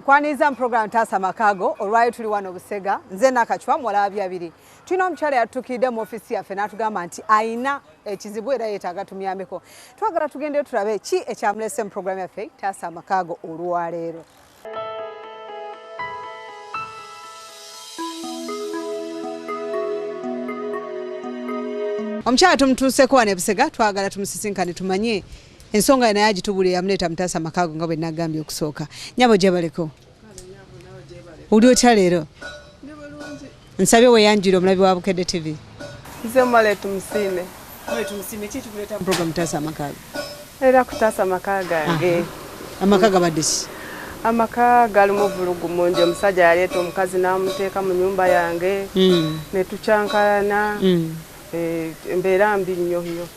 Kwaniza program Tasa Makago, olwayo tuli wano Busega, nze nakachwa mwalabi abiri. Tulina omukyala yatukidde mu ofisi yaffe n'atugamba nti ayina ekizibu era yeetaaga tumuyambeko. Twagala tugende tulabe ki ekyamulese mu program yaffe Tasa Makago olwaleero. Omukyala tumutuuseko wano e Busega, twagala tumusisinkane tumanye ensonga naye agitubule yamuleta Tasa Makago nga bwe nagambye okusooka. Nyabo gyebaleko. Uli otya leero? Nsabye weyanjira omulabi wa Bukedde TV. Nze mmale tumusime. Mmale tumusime ki tukuleta program Tasa Makago? Era ku Tasa Makago gange. Amaka gabadde ki? Amaka galimu vulugu mungi. Omusajja yaleeta omukazi n'amuteeka mu nyumba yange. Ne tucyankalana. Embeera mbi nnyo nnyo.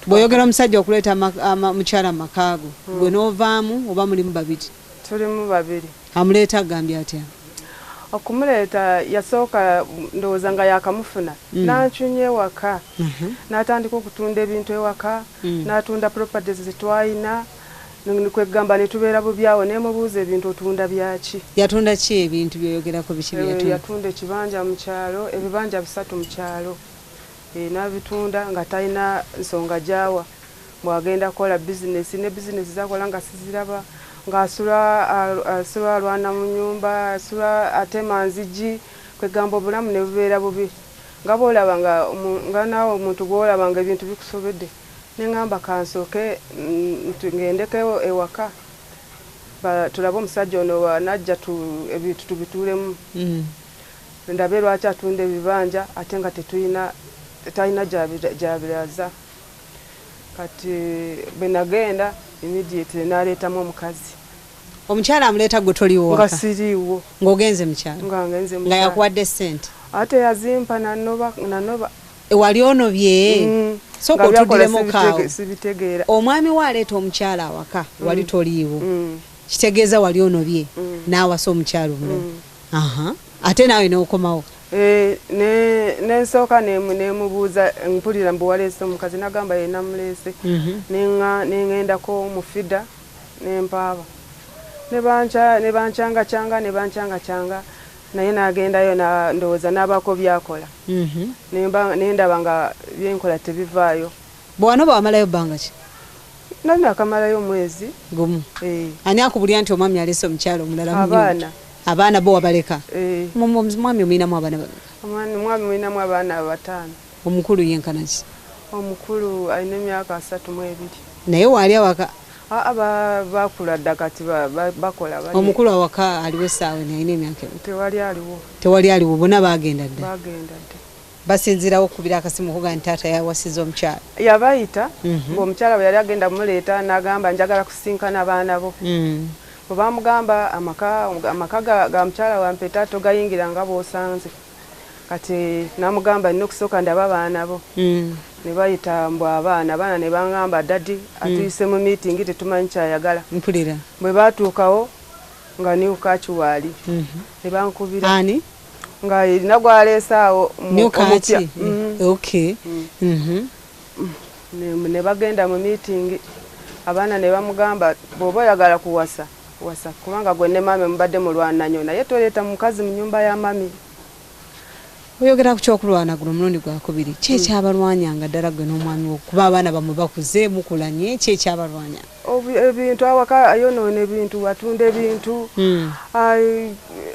Bw'oyogera omusajja okuleeta mukyala Makago, gwe n'ovaamu oba mulimu babiri? Tulimu babiri. Amuleeta agambye atya? Okumuleeta yasooka ndowooza nga yakamufuna. N'ancunya ewaka. N'atandika okutunda ebintu ewaka. N'atunda properties zetwalina. Kwegamba ne tubeera bubyawo ne mubuuza ebintu otunda byaki. Yatunda ki ebintu byoyogerako biki byatunda? Yatunda ekibanja mu kyalo, ebibanja 3 mu kyalo. N'abitunda nga talina nsonga gyawa. Bw'agenda kukola bizinesi ne bizinesi zakola nga siziraba. Ng'asula alwana mu nyumba, asula atema nzigi, kwegamba obulamu ne bubeera bubi. Nga bw'olaba nga naawe omuntu gw'olaba nga ebintu bikusobedde. Ne ngamba kansooke ngendeko ewaka. Tulabe omusajja ono n'ajja ebintu tubituulemu. Ndabe lwaki atunda ebibanja ate nga talina gyabiraza. Kati bwe nagenda immediately n'aleetamu omukazi. Omukyala amuleeta gwe toliwo waka? Nga siriiwo. Ng'ogenze mukyala? Nga ngenze mukyala. Nga yakuwadde ssente? Ate yazimpa nanoba. Wali onobye? Sooka otuddiremu kaawo. Sibitegeera. Omwami waleeta omukyala awaka wali toliiwo. Kitegeeza wali onobye n'awasa omukyala omulala. Ate naawe n'okomawo? N'ensooka nemubuuza mpulira mbu waleese omukazi n'agamba ye namuleese. N'ŋŋendako mu fida n'empaaba. Ne bancyanga naye n'agendayo ndowooza n'abaako byakola. N'endaba nga byenkola tebivaayo. Bw'anoba wamalayo bbanga ki? Nali akamalayo omwezi gumu. Ani akubulya nti omwami aleese omukyala omulala mu abaana? Abaana bo wabaleka? Mwami omuyinamu abaana babiri? Mwami mwinamu abaana 5. Omukulu yenkana ki? Omukulu alina emyaka 32. Naye waali awaka? Bakula dda kati bakola. Omukulu awaka aliwo essaawa alina emyaka? Tewali aliwo. Tewali aliwo, bonna bagenda dda? Bagenda dda. Basinzirawo okubira akasimu okuga nti taata yawasiza omukyala? Yabayita ng'omukyala bwe yali agenda muleeta n'agamba njagala kusinkana abaana bo. Bwe bamugamba amaka ga mukyala wampe taata ogayingira nga bw'osanze. Kati n'amugamba nina okusooka ndaba abaana bo. Ne bayita mbu abaana ne bangamba dadi atuyise mu meeting tetumanyi kyayagala. Mpulira. Bwe baatuukawo nga niwukaaki waali. Ne bankubira. Ani? Nga erina gwaleese awo omupya. Okay. Ne bagenda mu meeting. Abaana ne bamugamba bw'oba oyagala kuwasa kubanga gwe ne mami mubadde mulwananyo naye toleeta mukazi mu nyumba ya mami. Oyogera ku kyokulwana guno mulundi gwakubiri ki ekyabalwanyanga ddala gwe n'omwami wo kuba abaana bamwe bakuze mukulanye ki ekyabalwanya? Ebintu awaka ayonoona ebintu watunda ebintu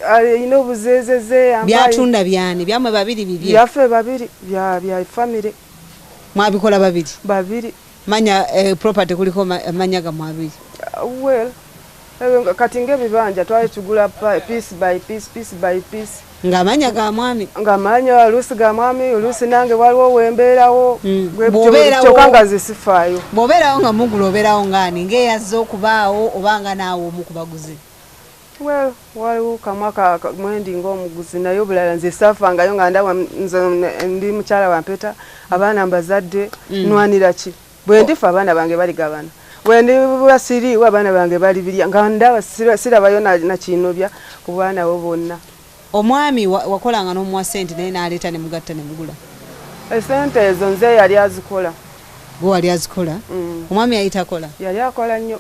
alina obuzeezeze. Byatunda byani? Byamwe babiri bibye? Byaffe babiri bya famire. Mwabikola babiri? Babiri. Manya property kuliko manya ga mwabiri? Well, kati ng'ebibanja twali tugula piece by piece. Ng'amanya ga mwami? Ng'amanya oluusi ga mwami, oluusi nange waliwo wembeerawo. Kyokka nga zisifaayo. Bw'obeerawo nga mugula obeerawo ng'ani ng'eyazze okubaawo obanga naawe omu ku baguzi? Well, waliwo kamwaka mwendi ng'omuguzi naye obulala nze saafangayo nga ndaba ndi mukyala wampeta abaana mbazadde nwanira ki? Bwe ndifa abaana bange baligabana. Bwe ndi basiriiwo abaana bange bali birya nga ndaba sirabayo na kinobya ku bwana bo bonna. Omwami wakolanga n'omuwa ssente naye n'aleeta ne mugatta ne mugula? Esente ezo nze yali azikola. Gwe wali azikola? Omwami yali takola? Yali akola nnyo.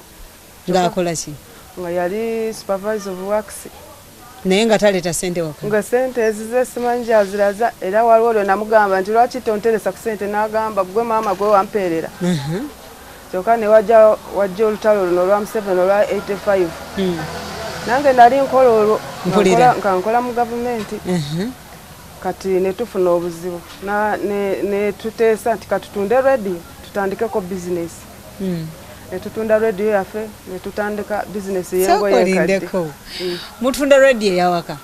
Ng'akola ki? nga yali supervisor of works naye nga taleeta ssente waka nga ssente ezize simanyi gyaziraza era waliwo olwo namugamba nti lwaki tonteresa ku ssente n'agamba gwe maama gwe wampeerera kyokka ne wajja olutalo luno olwa Museveni olwa 85 nange nali nkola olwo nga nkola mu gavumenti kati ne tufuna obuzibu ne tuteesa nti katutunde radio tutandikeko bizinesi ne tutunda radio yaffe ne tutandika bizinesi yengoye mutunda radio yawaka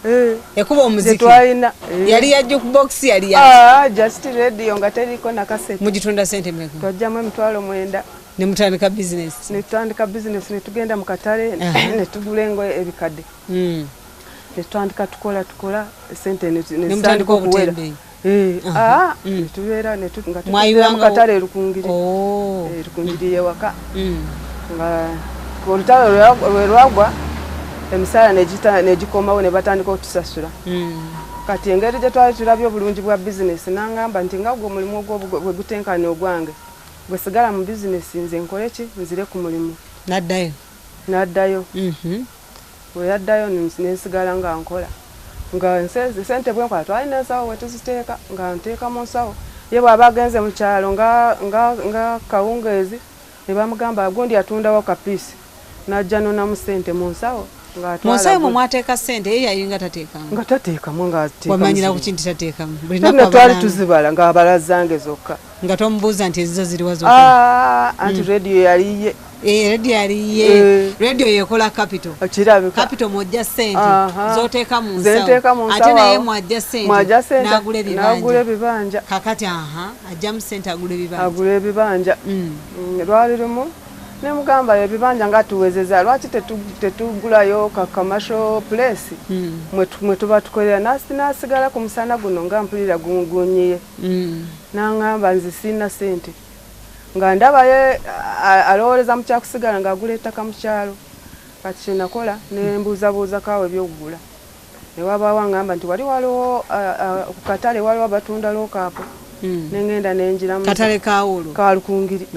yakuba omuziki twalina yali ya jukebox yali ya just radio nga teriko na cassette mugitunda sente mmeka twajjamu emitwalo 9 ne mutandika business ne tutandika business ne tugenda mu katale ne tugula engoye ebikadde ne tutandika tukola sente ne mutandika okuwera tubeera ne tutunga mu katale Rukungiri Rukungiri waka nga olutalo lwe lwagwa emisala ne gikomawo ne batandika otusasula kati engeri gye twali tulabye obulungi bwa bizinesi n'angamba nti nga gwe omulimu ogwo bwe gutenkane ogwange gwe sigala mu bizinesi nze nkole ki nzire ku mulimu n'addayo bwe yaddayo nensigala nga nkola nga sente bwenkola twalina ensawo wetuziteeka nga nteeka mu nsawo ye bw'aba agenze mu kyalo nga kawungeezi ne bamugamba gundi atundawo kapiisi n'ajja nonamu sente mu nsawo munsawo mwe mwateeka ssente ye yayinga tateekamu nga tateekamu wamanyira ku kintu tateekamu bulina twali tuzibala nga abalazange zokka nga tomubuuza nti ezizo ziriwa zokka anti radio yaliye radio yaliye radio yekola capital kirabika capital mwajja ssente zoteeka mu nsawo ate naye mwajja ssente n'agula ebibanja kakati ajja mu ssente agula ebibanja lwali lumu nemugamba ebibanja nga tuwezeza lwaki tetugulayo ka commercial place mwe tuba tukolera nasigala ku musana guno nga mpulira gungunyiye n'angamba nze sina sente nga ndabaye alowoleza mu kyakusigala ng'agula ettaka mu kyalo kati kyenakola nembuuzabuuza kaawe ebyokugula ne wabaawo angamba nti wali waliwo ku katale waliwo abatunda lookaapo nengenda nenjiramu katale kaawolo ka Rukungiri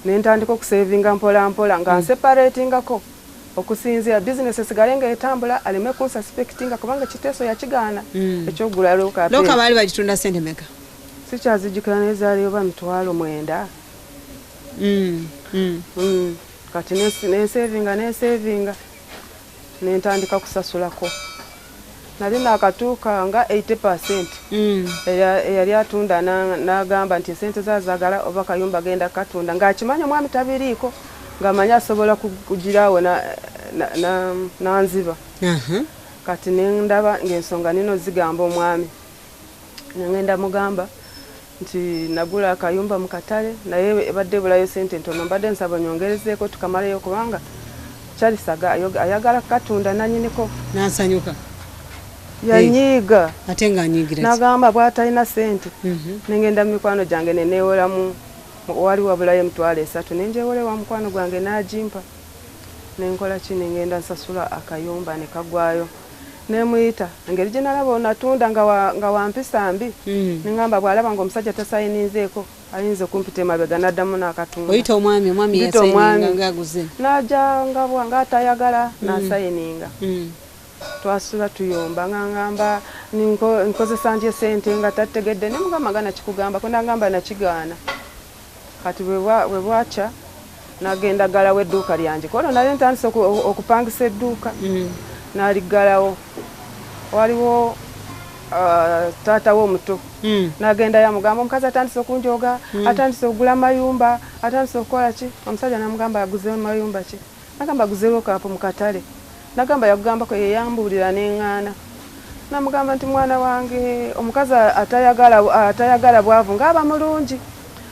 nentandika okusevinga mpola nga nseparatingako okusinzira bizinesi esigale nga etambula aleme kunsuspectinga kubanga kiteeso yakigaana ekyokugula lookaapo baali bagitunda sente meka sikyazijjukira nezaaliyo ba 9,000 kati nensevinga nentandika kusasulako nali nakatuuka nga 80% eyali atunda n'agamba nti esente zazagala oba kayumba genda katunda ng'akimanya omwami tabiriiko ng'amanya asobola kugiraawo nanziba kati nendaba ng'ensonga nino zigamba omwami nengenda mugamba nti nagula akayumba mu katale naye ebadde bulayo sente ntono mbadde nsaba nyongerezeeko tukamalayo kubanga kyalisaga ayagala katunda nanyiniko nasanyuka yanyiiga ate ng'anyiigira nagamba bw'atalina sente nengenda mu mikwano gyange neneewolamu wali wabulayo emitwalo 3 nenjewole wa mukwano gwange n'agimpa nenkola ki nengenda nsasula akayumba ne kagwayo nemuyita engeri gye nalaba onatunda nga wampisa mbi nengamba bw'alaba ng'omusajja tasayininzeeko ayinza okumpita emabega n'addamu n'akatunda oyita omwami yasayininga ng'aguze n'ajja ng'atayagala n'asayininga twasula tuyomba ngangamba nkozesa nti esente nga tategedde nemugamba nga nakikugamba kunagamba nakigaana kati bwe bwakya nagenda galawo edduuka lyange kono nali ntandise okupangisa edduuka naliggalawo waliwo taata w'omuto nagenda yamugamba omukazi atandise okunjoga atandise okugula mayumba atandise okukola ki omusajja namugamba aguze mayumba ki nagamba aguze lookaapo mu katale nagamba yakugambako yeyambuulira neŋŋaana namugamba nti mwana wange omukazi atayagala bwavu ng'aba mulungi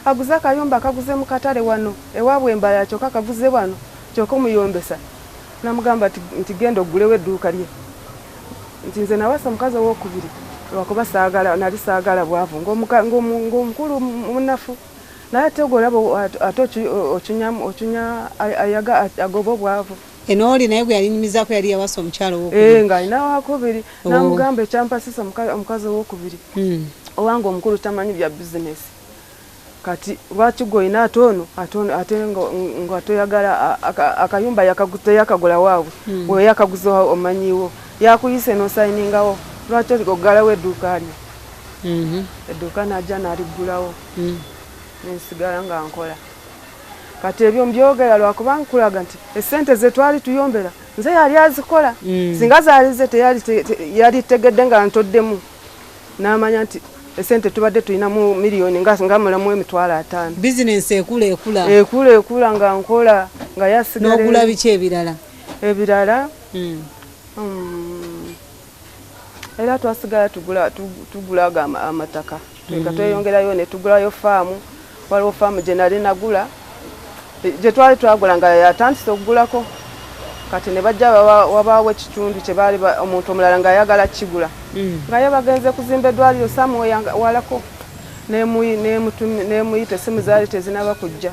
aguze akayumba akaguze mu katale wano ewaabwe embala kyokka kaguze wano kyokka omuyombesa namugamba nti genda ogulewo edduuka lye nti nze nawasa omukazi owokubiri lwakuba nali saagala bwavu ng'omukulu munafu naye ate ogolaba ate ocunya agoba obwavu enooli naye gwe yalinyumizaako yali yawasa omukyalo ng'alina wakubiri namugamba ekyampasisa omukazi owokubiri owange omukulu tamanyi bya bizinesi kati lwaki goyina atono ate nga toyagala akayumba yakagula waabwe we yakaguza omanyiwo yakuyise nosayiningawo lwaki ogalawo edduuka lyo edduuka najja naligulawo nensigala nga nkola kati ebyo mbyogera lwakubanga nkulaga nti esente ze twali tuyombera nze yali azikola singa zaalize yali tegedde nga ntoddemu n'amanya nti esente tubadde tulina mu miliyoni nga mulamu $5,000 business ekula nga nkola nga yasigala n'ogula biki ebirala era twasigala tugulaga amataka nga tweyongerayo ne tugulayo faamu waliwo faamu gye nali nagula gye twali twagula nga yatandise okugulako kati ne bajja wabaawo ekitundu kye baali omuntu omulala nga ayagala kigula nga ye bagenze kuzimba eddwaliro samuwe walako nemuyita essimu zaali tezinaba kujja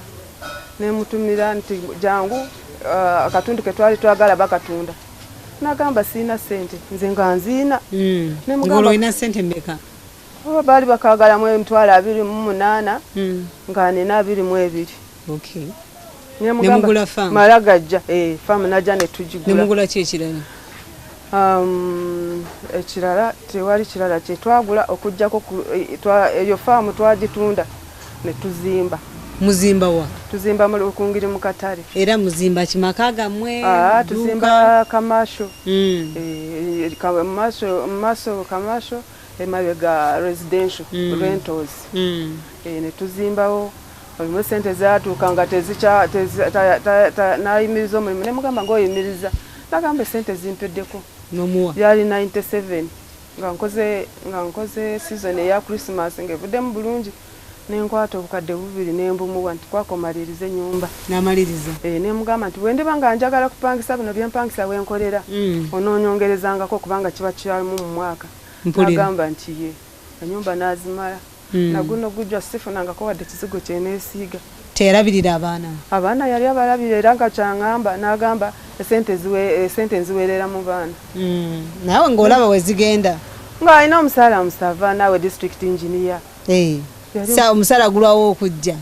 nemutumira nti jangu akatundu ke twali twagala bakatunda nagamba siina sente nze nga nziina ng'olina sente mmeka baali bakagalamu $28,000 nga nina 22 okay nemugula faamu mala gajja faamu najja ne tugigula nemugula ki ekirala ekirala tewali kirala kye twagula okujjako eyo faamu twagitunda ne tuzimba muzimba wa tuzimba mu Lukungiri mu Katale era muzimba kimaka gammwe tuzimba kamasho kamasho emabega residential rentals ne tuzimbawo olimu sente zaatuuka nga nayimiriza omulimu ne mugamba ng'oyimiriza nagamba sente zimpeddeko nomuwa yali 97 nga nkoze season eya Christmas ng'evuddemu bulungi nenkwata obukadde 2 nembumuwa nti kwakomaliriza ennyumba n'amaliriza ne mugamba nti bwendiba nga njagala kupangisa bino byempangisa wenkolera onoonyongerezangako kubanga kiba kyalimu mu mwaka nagamba nti ye ennyumba nazimala naguno gujja sifunangako wadde kizigo kyeneesiiga teyalabirira abaana yali abalabira era nga kyaŋŋamba n'agamba esente nziweerera mu baana naawe ng'olaba we zigenda ng'alina omusaala musava naawe district engineer omusaala gulwawo okujja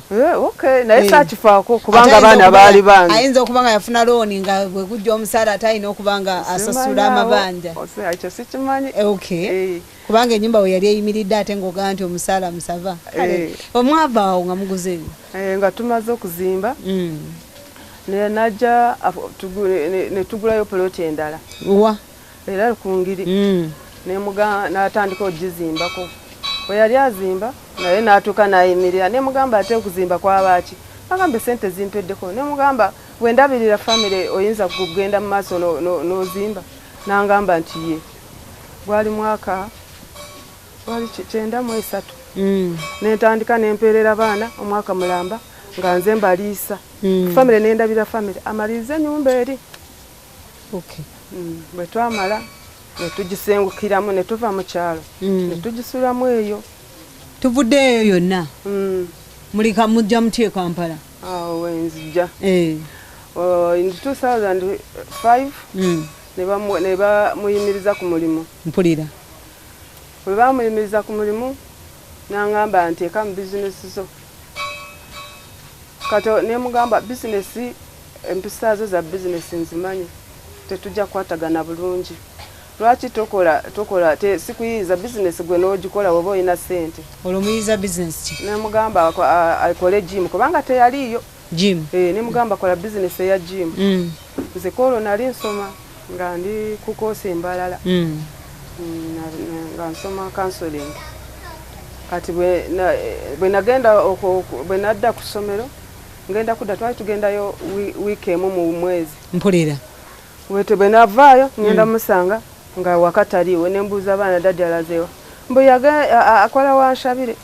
naye saakifaako kubanga abaana baali bangi ayinza okuba nga yafuna looni nga bwe gujja omusaala ate alina okuba nga asasula amabanja ekyo sikimanyi kubanga ennyumba we yali eyimiridde ate ng'ogamba nti omusaala musava omwava awo nga muguze nga tumaze okuzimba najja ne tugulayo poloti endala era Lukungiri n'atandika ogizimbako we yali azimba naye n'atuuka n'ayimirira ne mugamba ate okuzimba kwabaaki agamba sente zimpeddeko ne mugamba bwendabirira famire oyinza kugenda mu maaso n'ozimba n'angamba nti ye gwali mwaka gwali 93 netandika nempeerera abaana omwaka mulamba nga nze mbaliisa famire nendabira famire amalirize ennyumba eri bwe twamala netugisengukiramu netuva mu kyalo netugisulamu eyo tuvuddeeyo yonna mulika mujja mutye Kampala awo wenzijja in 2005 ne bamuyimiriza ku mulimu mpulira bwe bamuyimiriza ku mulimu n'angamba nteeka mu bizinesi zo kati ne mugamba bizinesi empisa zo za bizinesi nzimanyi tetujja kwatagana bulungi lwaki tokola sikuyiza bizinesi gwe n'ogikola woba olina sente olumuyiza bizinesi ki ne mugamba akole gym kubanga teyaliyo gym ne mugamba kola bizinesi eya gym nze kolo nali nsoma nga ndi ku koosi embalala nga nsoma counseling kati bwe nadda ku ssomero ngenda kudda twali tugendayo wiiki emu mu mwezi mpulira bwe navaayo ngenda musanga nga wakataliwe nembuuza abaana daddi alazeewa mbu akola wa Nshabire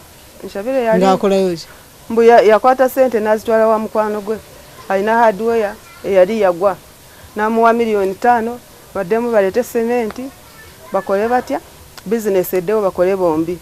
yali ng'akolayo ki mbu yakwata sente n'azitwala wa mukwano gwe alina hardware eyali yagwa n'amuwa $5,000,000 baddemu baleete sementi bakole batya bizinesi eddewo bakole bombi